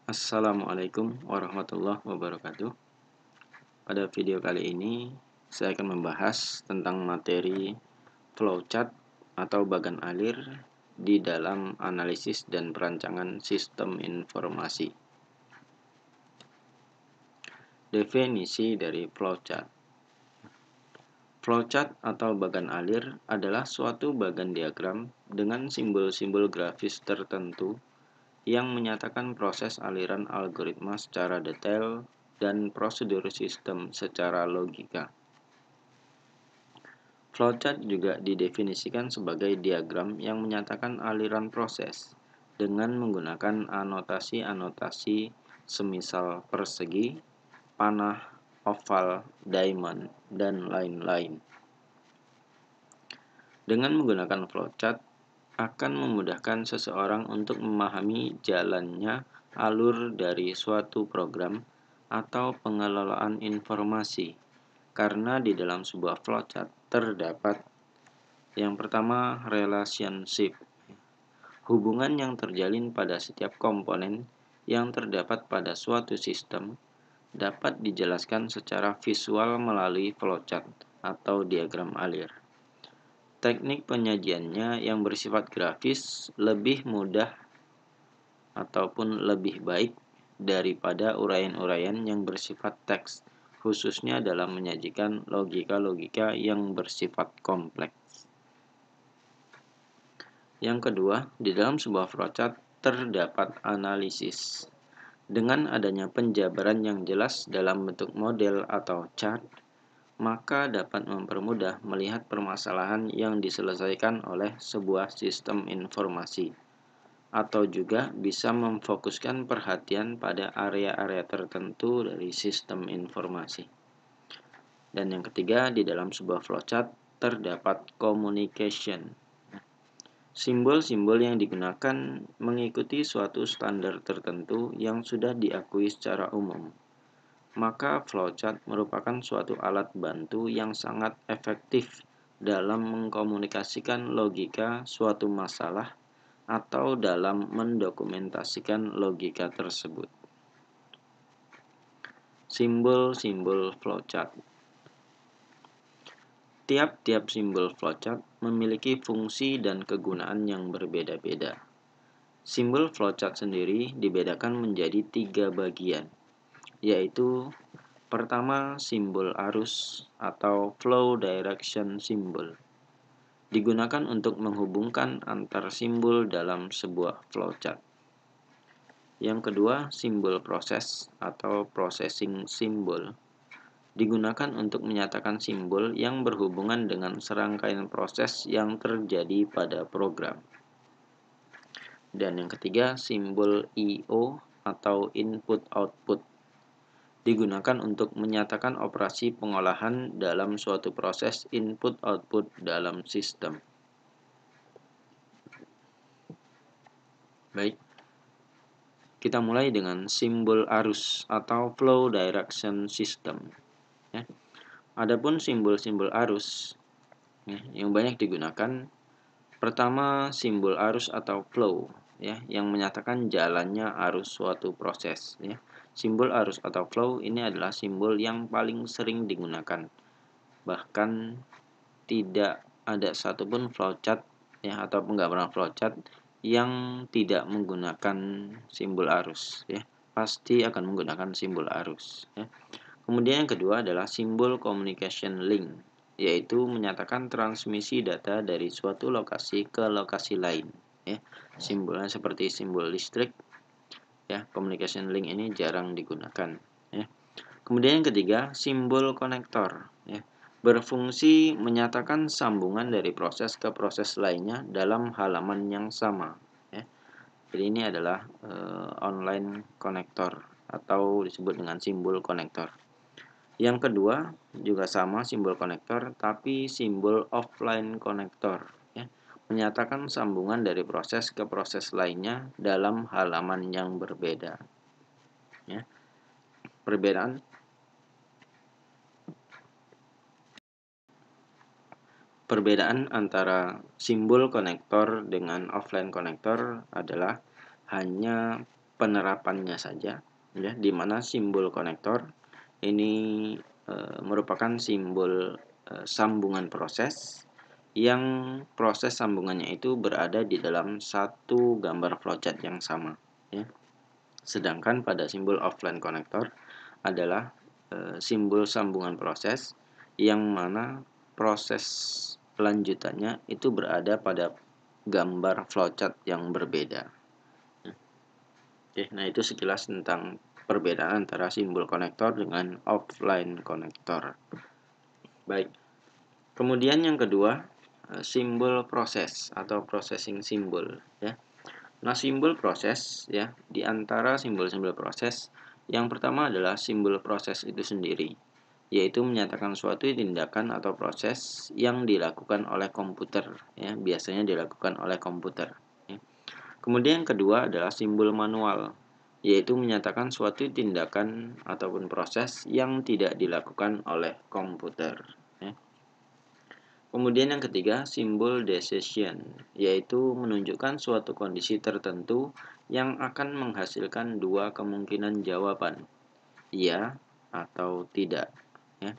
Assalamualaikum warahmatullahi wabarakatuh. Pada video kali ini, saya akan membahas tentang materi flowchart atau bagan alir di dalam analisis dan perancangan sistem informasi. Definisi dari flowchart. Flowchart atau bagan alir adalah suatu bagan diagram dengan simbol-simbol grafis tertentu yang menyatakan proses aliran algoritma secara detail dan prosedur sistem secara logika. Flowchart juga didefinisikan sebagai diagram yang menyatakan aliran proses dengan menggunakan anotasi-anotasi semisal persegi, panah, oval, diamond, dan lain-lain. Dengan menggunakan flowchart akan memudahkan seseorang untuk memahami jalannya alur dari suatu program atau pengelolaan informasi, karena di dalam sebuah flowchart terdapat yang pertama relationship, hubungan yang terjalin pada setiap komponen yang terdapat pada suatu sistem dapat dijelaskan secara visual melalui flowchart atau diagram alir. Teknik penyajiannya yang bersifat grafis lebih mudah ataupun lebih baik daripada uraian-uraian yang bersifat teks, khususnya dalam menyajikan logika-logika yang bersifat kompleks. Yang kedua, di dalam sebuah flowchart terdapat analisis. Dengan adanya penjabaran yang jelas dalam bentuk model atau chart, maka dapat mempermudah melihat permasalahan yang diselesaikan oleh sebuah sistem informasi, atau juga bisa memfokuskan perhatian pada area-area tertentu dari sistem informasi. Dan yang ketiga, di dalam sebuah flowchart terdapat communication. Simbol-simbol yang digunakan mengikuti suatu standar tertentu yang sudah diakui secara umum. Maka flowchart merupakan suatu alat bantu yang sangat efektif dalam mengkomunikasikan logika suatu masalah atau dalam mendokumentasikan logika tersebut. Simbol-simbol flowchart. Tiap-tiap simbol flowchart memiliki fungsi dan kegunaan yang berbeda-beda. Simbol flowchart sendiri dibedakan menjadi 3 bagian, yaitu pertama, simbol arus atau flow direction symbol. Digunakan untuk menghubungkan antar simbol dalam sebuah flowchart. Yang kedua, simbol proses atau processing symbol. Digunakan untuk menyatakan simbol yang berhubungan dengan serangkaian proses yang terjadi pada program. Dan yang ketiga, simbol I/O atau input-output. Digunakan untuk menyatakan operasi pengolahan dalam suatu proses input-output dalam sistem. Baik, kita mulai dengan simbol arus atau flow direction system. Adapun simbol-simbol arus yang banyak digunakan, pertama simbol arus atau flow, yang menyatakan jalannya arus suatu proses. Simbol arus atau flow ini adalah simbol yang paling sering digunakan. Bahkan tidak ada satupun flowchart atau penggambaran flowchart yang tidak menggunakan simbol arus. Pasti akan menggunakan simbol arus. Kemudian yang kedua adalah simbol communication link, yaitu menyatakan transmisi data dari suatu lokasi ke lokasi lain. Simbolnya seperti simbol listrik. Communication link ini jarang digunakan. Kemudian yang ketiga, simbol konektor. Berfungsi menyatakan sambungan dari proses ke proses lainnya dalam halaman yang sama. Jadi ini adalah online konektor atau disebut dengan simbol konektor. Yang kedua juga sama, simbol konektor, tapi simbol offline konektor, menyatakan sambungan dari proses ke proses lainnya dalam halaman yang berbeda. Perbedaan antara simbol konektor dengan offline konektor adalah hanya penerapannya saja, ya, di mana simbol konektor ini merupakan simbol sambungan proses yang proses sambungannya itu berada di dalam satu gambar flowchart yang sama, ya. Sedangkan pada simbol offline konektor adalah simbol sambungan proses yang mana proses lanjutannya itu berada pada gambar flowchart yang berbeda. Oke, nah itu sekilas tentang perbedaan antara simbol konektor dengan offline konektor. Baik. Kemudian yang kedua, simbol proses atau processing symbol, ya. Nah, simbol proses, ya, di antara simbol-simbol proses, yang pertama adalah simbol proses itu sendiri, yaitu menyatakan suatu tindakan atau proses yang dilakukan oleh komputer, ya, biasanya dilakukan oleh komputer, ya. Kemudian yang kedua adalah simbol manual, yaitu menyatakan suatu tindakan ataupun proses yang tidak dilakukan oleh komputer, ya. Kemudian yang ketiga, simbol decision, yaitu menunjukkan suatu kondisi tertentu yang akan menghasilkan dua kemungkinan jawaban, iya atau tidak, ya.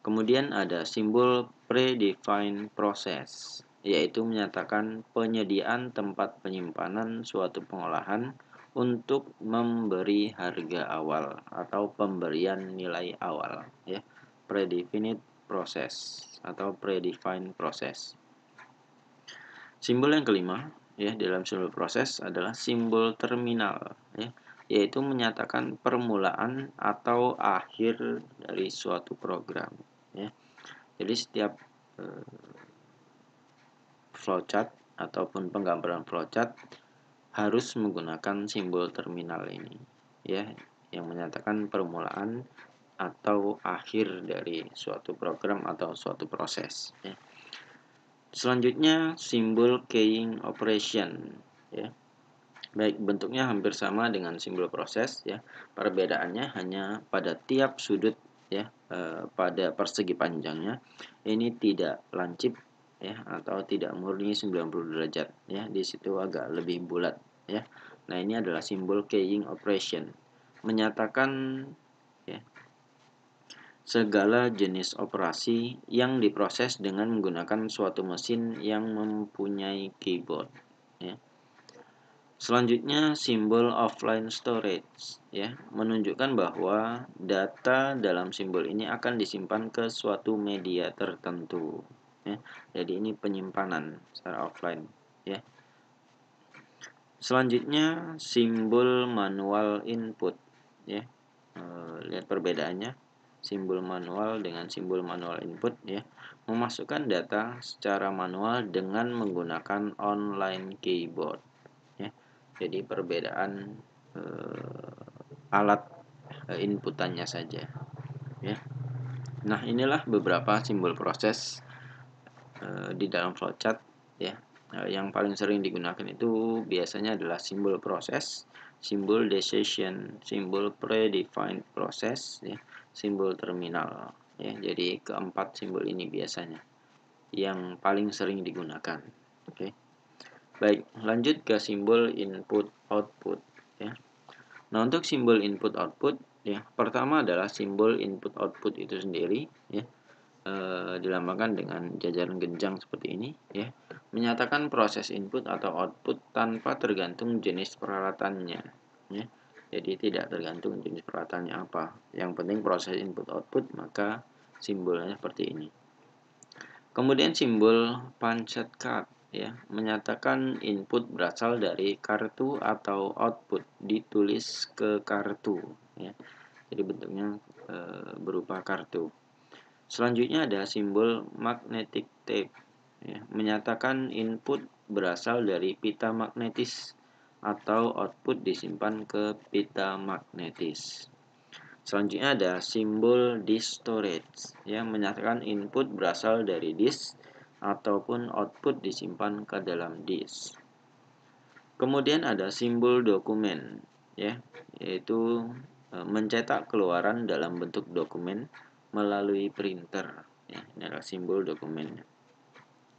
Kemudian ada simbol predefined process, yaitu menyatakan penyediaan tempat penyimpanan suatu pengolahan untuk memberi harga awal atau pemberian nilai awal, ya. Predefined process atau predefined process. Simbol yang kelima, ya, dalam simbol proses adalah simbol terminal, ya, yaitu menyatakan permulaan atau akhir dari suatu program, ya. Jadi setiap flowchart ataupun penggambaran flowchart harus menggunakan simbol terminal ini, ya, yang menyatakan permulaan atau akhir dari suatu program atau suatu proses, ya. Selanjutnya simbol keying operation, ya. Baik, bentuknya hampir sama dengan simbol proses, ya. Perbedaannya hanya pada tiap sudut, ya, pada persegi panjangnya ini tidak lancip, ya, atau tidak murni 90 derajat, ya. Di situ agak lebih bulat, ya. Nah, ini adalah simbol keying operation, menyatakan, ya, segala jenis operasi yang diproses dengan menggunakan suatu mesin yang mempunyai keyboard, ya. Selanjutnya simbol offline storage, ya, menunjukkan bahwa data dalam simbol ini akan disimpan ke suatu media tertentu, ya. Jadi ini penyimpanan secara offline, ya. Selanjutnya simbol manual input, ya. Lihat perbedaannya. Simbol manual dengan simbol manual input, ya, memasukkan data secara manual dengan menggunakan online keyboard, ya. Jadi perbedaan alat inputannya saja, ya. Nah, inilah beberapa simbol proses di dalam flowchart, ya. Yang paling sering digunakan itu biasanya adalah simbol proses, simbol decision, simbol predefined process, ya, simbol terminal, ya. Jadi keempat simbol ini biasanya yang paling sering digunakan. Oke. Baik, lanjut ke simbol input output, ya. Nah, untuk simbol input output, ya, pertama adalah simbol input output itu sendiri, ya, dilambangkan dengan jajaran genjang seperti ini, ya, menyatakan proses input atau output tanpa tergantung jenis peralatannya, ya. Jadi tidak tergantung jenis peralatannya apa, yang penting proses input output, maka simbolnya seperti ini. Kemudian simbol punched card, ya, menyatakan input berasal dari kartu atau output ditulis ke kartu, ya. Jadi bentuknya berupa kartu. Selanjutnya ada simbol magnetic tape, ya, menyatakan input berasal dari pita magnetis atau output disimpan ke pita magnetis. Selanjutnya ada simbol disk storage, yang menyatakan input berasal dari disk ataupun output disimpan ke dalam disk. Kemudian ada simbol dokumen, ya, yaitu mencetak keluaran dalam bentuk dokumen melalui printer, ya. Ini adalah simbol dokumennya,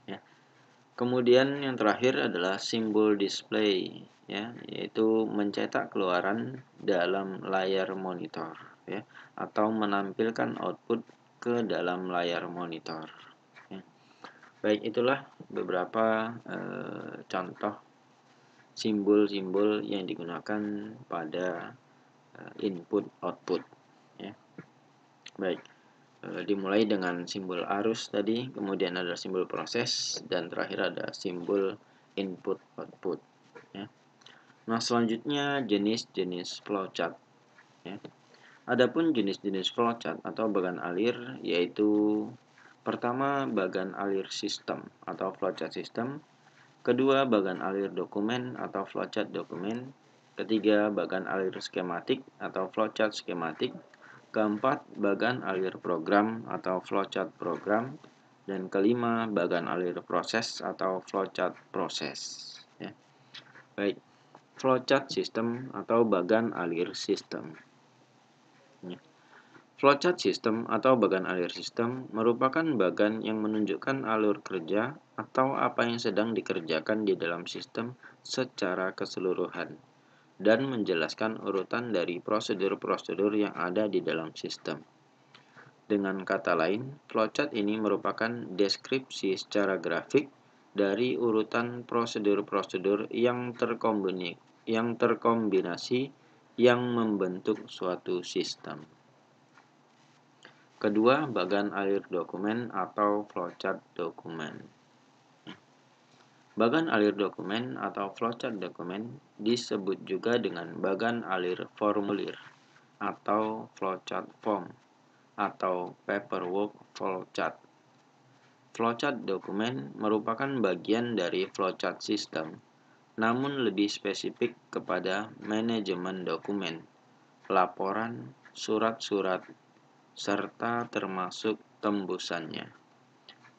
ya. Kemudian yang terakhir adalah simbol display, ya, yaitu mencetak keluaran dalam layar monitor, ya, atau menampilkan output ke dalam layar monitor, ya. Baik, itulah beberapa contoh simbol-simbol yang digunakan pada input output, ya. Baik, dimulai dengan simbol arus tadi, kemudian ada simbol proses, dan terakhir ada simbol input output, ya. Nah, selanjutnya jenis-jenis flowchart, ya. Adapun jenis-jenis flowchart atau bagan alir yaitu pertama bagan alir sistem atau flowchart sistem, kedua bagan alir dokumen atau flowchart dokumen, ketiga bagan alir skematik atau flowchart skematik, keempat bagan alir program atau flowchart program, dan kelima bagan alir proses atau flowchart proses, ya. Baik, flowchart sistem atau bagan alir sistem, ya. Flowchart sistem atau bagan alir sistem merupakan bagan yang menunjukkan alur kerja atau apa yang sedang dikerjakan di dalam sistem secara keseluruhan dan menjelaskan urutan dari prosedur-prosedur yang ada di dalam sistem. Dengan kata lain, flowchart ini merupakan deskripsi secara grafik dari urutan prosedur-prosedur yang terkombinasi yang membentuk suatu sistem. Kedua, bagan alir dokumen atau flowchart dokumen. Bagan alir dokumen atau flowchart dokumen disebut juga dengan bagan alir formulir atau flowchart form atau paperwork flowchart. Flowchart dokumen merupakan bagian dari flowchart sistem, namun lebih spesifik kepada manajemen dokumen, laporan, surat-surat, serta termasuk tembusannya.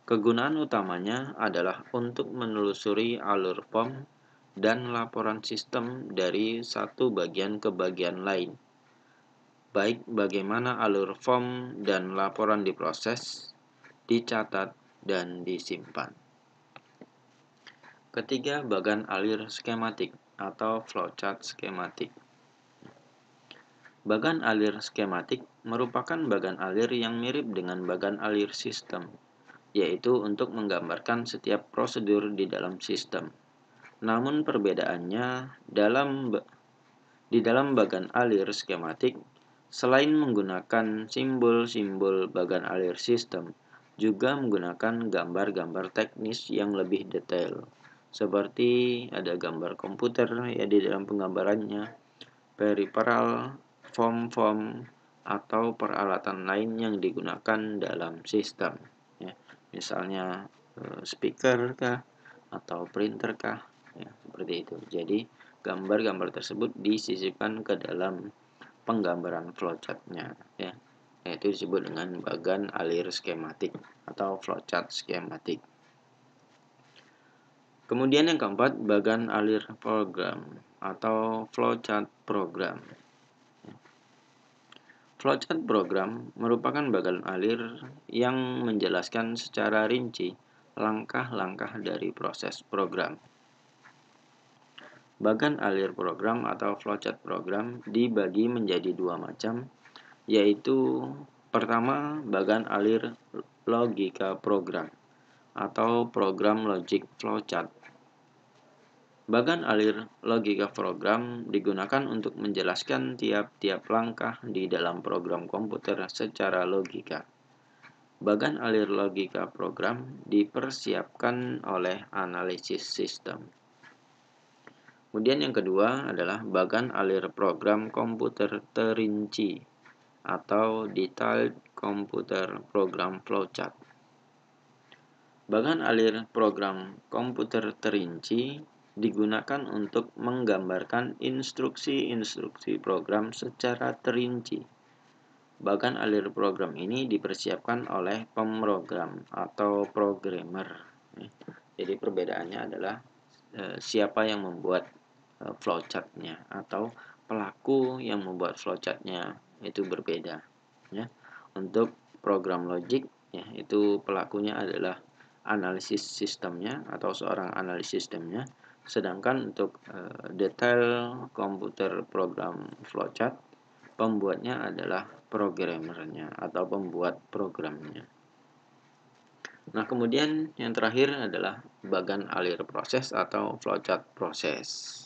Kegunaan utamanya adalah untuk menelusuri alur form dan laporan sistem dari satu bagian ke bagian lain, baik bagaimana alur form dan laporan diproses, dicatat, dan disimpan. Ketiga, bagan alir skematik atau flowchart skematik. Bagan alir skematik merupakan bagan alir yang mirip dengan bagan alir sistem, yaitu untuk menggambarkan setiap prosedur di dalam sistem. Namun perbedaannya di dalam bagan alir skematik, selain menggunakan simbol-simbol bagan alir sistem, juga menggunakan gambar-gambar teknis yang lebih detail, seperti ada gambar komputer ya di dalam penggambarannya, peripheral, form-form, atau peralatan lain yang digunakan dalam sistem, ya. Misalnya speaker kah atau printer kah, ya, seperti itu. Jadi gambar-gambar tersebut disisipkan ke dalam penggambaran flowchart-nya, ya. Yaitu disebut dengan bagan alir skematik atau flowchart skematik. Kemudian yang keempat, bagan alir program atau flowchart program. Flowchart program merupakan bagan alir yang menjelaskan secara rinci langkah-langkah dari proses program. Bagan alir program atau flowchart program dibagi menjadi dua macam, yaitu pertama bagan alir logika program atau program logic flowchart. Bagan alir logika program digunakan untuk menjelaskan tiap-tiap langkah di dalam program komputer secara logika. Bagan alir logika program dipersiapkan oleh analisis sistem. Kemudian yang kedua adalah bagan alir program komputer terinci atau Detailed Computer Program Flowchart. Bagan alir program komputer terinci digunakan untuk menggambarkan instruksi-instruksi program secara terinci. Bagan alir program ini dipersiapkan oleh pemrogram atau programmer. Jadi perbedaannya adalah siapa yang membuat flowchart-nya atau pelaku yang membuat flowchart-nya itu berbeda, ya. Untuk program logic, ya, itu pelakunya adalah analisis sistemnya atau seorang analisis sistemnya, Sedangkan untuk detail komputer program flowchart, pembuatnya adalah programmernya atau pembuat programnya. Nah, kemudian yang terakhir adalah bagan alir proses atau flowchart proses.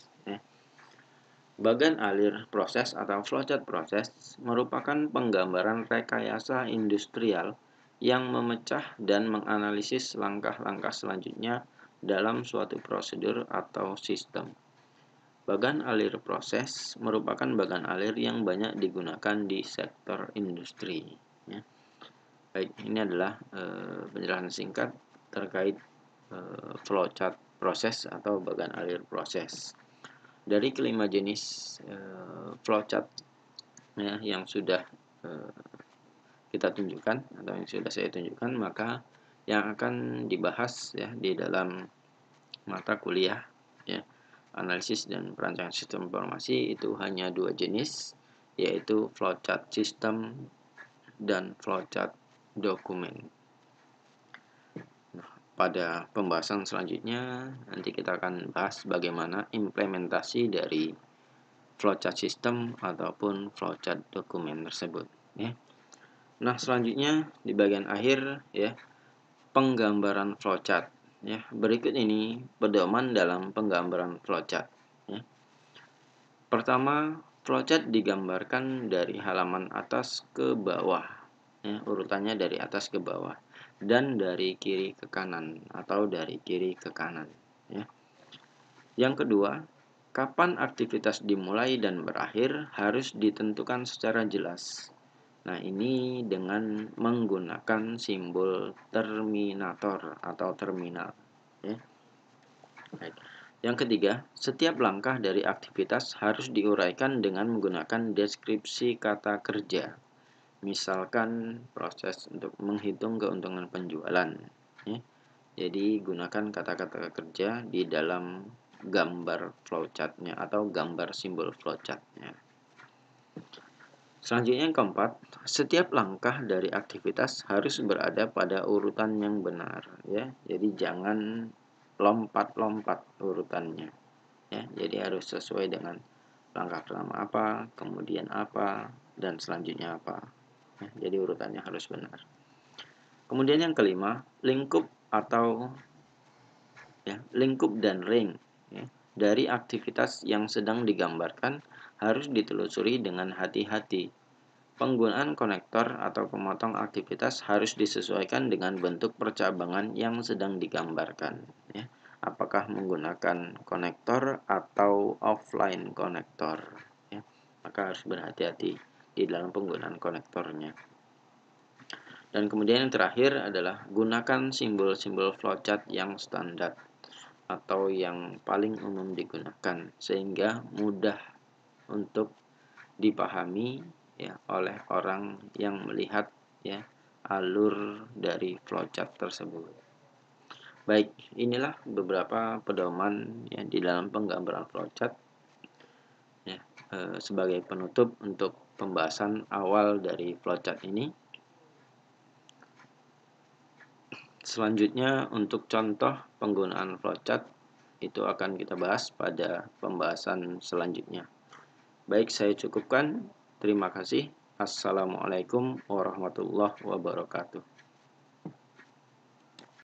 Bagan alir proses atau flowchart proses merupakan penggambaran rekayasa industrial yang memecah dan menganalisis langkah-langkah selanjutnya dalam suatu prosedur atau sistem. Bagan alir proses merupakan bagan alir yang banyak digunakan di sektor industri. Baik, ini adalah penjelasan singkat terkait flowchart proses atau bagan alir proses. Dari kelima jenis flowchart yang sudah kita tunjukkan atau yang sudah saya tunjukkan, maka yang akan dibahas di dalam mata kuliah analisis dan perancangan sistem informasi itu hanya 2 jenis, yaitu flowchart system dan flowchart dokumen. Nah, pada pembahasan selanjutnya nanti kita akan bahas bagaimana implementasi dari flowchart system ataupun flowchart dokumen tersebut. Nah, selanjutnya di bagian akhir penggambaran flowchart. Berikut ini pedoman dalam penggambaran flowchart. Pertama, flowchart digambarkan dari halaman atas ke bawah, urutannya dari atas ke bawah dan dari kiri ke kanan atau dari kiri ke kanan. Yang kedua, kapan aktivitas dimulai dan berakhir harus ditentukan secara jelas. Nah, ini dengan menggunakan simbol terminator atau terminal. Baik. Yang ketiga, setiap langkah dari aktivitas harus diuraikan dengan menggunakan deskripsi kata kerja. Misalkan proses untuk menghitung keuntungan penjualan. Jadi gunakan kata-kata kerja di dalam gambar flowchartnya atau gambar simbol flowchartnya. Selanjutnya yang keempat, setiap langkah dari aktivitas harus berada pada urutan yang benar. Jadi jangan lompat-lompat urutannya. Jadi harus sesuai dengan langkah pertama apa, kemudian apa, dan selanjutnya apa. Jadi urutannya harus benar. Kemudian yang kelima, lingkup atau lingkup dan ring dari aktivitas yang sedang digambarkan harus ditelusuri dengan hati-hati. Penggunaan konektor atau pemotong aktivitas harus disesuaikan dengan bentuk percabangan yang sedang digambarkan. Apakah menggunakan konektor atau offline konektor. Maka harus berhati-hati di dalam penggunaan konektornya. Dan kemudian yang terakhir adalah gunakan simbol-simbol flowchart yang standar atau yang paling umum digunakan sehingga mudah untuk dipahami oleh orang yang melihat alur dari flowchart tersebut. Baik, inilah beberapa pedoman di dalam penggambaran flowchart sebagai penutup untuk pembahasan awal dari flowchart ini. Selanjutnya untuk contoh penggunaan flowchart itu akan kita bahas pada pembahasan selanjutnya. Baik, saya cukupkan. Terima kasih. Assalamualaikum warahmatullahi wabarakatuh.